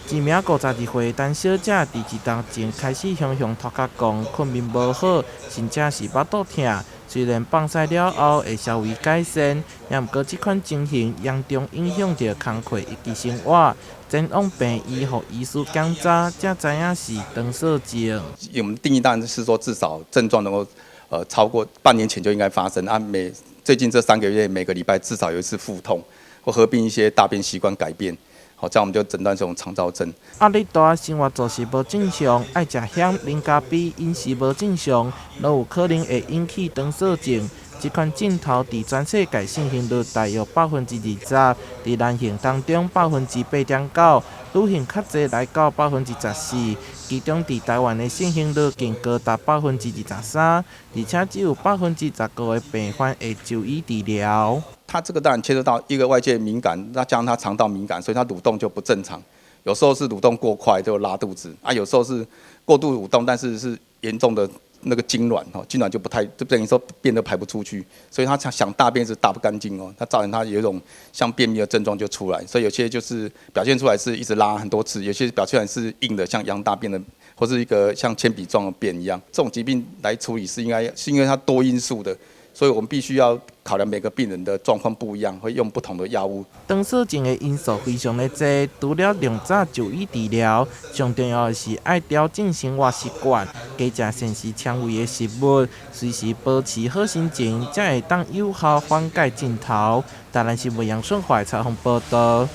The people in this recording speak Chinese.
一名52岁单小姐伫一冬前开始向头壳讲困眠无好，甚至是腹肚痛。虽然放屎了后会稍微改善，也毋过这款情形严重影响着工课以及生活。前往病医，予医师检查，才知影是肠燥症。我们定义当然是说，至少症状能够超过半年前就应该发生啊。最近这3个月，每个礼拜至少有一次腹痛，或合并一些大便习惯改变。好，这样我们就诊断这种肠燥症。压力大，生活作息无正常，爱食咸、啉咖啡，饮食无正常，都有可能会引起肠燥症。这款症头伫全世界盛行率大约20%，伫男性当中8.9%，女性较济来到14%，其中伫台湾的盛行率更高达23%，而且只有19%的病患会就医治疗。它这个当然牵涉到一个外界敏感，那加上它肠道敏感，所以它蠕动就不正常。有时候是蠕动过快就拉肚子啊，有时候是过度蠕动，但是是严重的那个痉挛痉挛就等于说便都排不出去，所以他想大便是大不干净它造成他有一种像便秘的症状就出来，所以有些就是表现出来是一直拉很多次，有些表现出来是硬的像羊大便的，或是一个像铅笔状的便一样。这种疾病来处理是因为它多因素的。所以我们必须要考量每个病人的状况不一样，会用不同的药物。肠燥症的因素非常的多，除了量早就医治疗，上重要的是爱调整生活习惯，加食膳食纤维的食物，随时保持好心情，才会当有效缓解症头。台南新闻杨顺怀采访报道。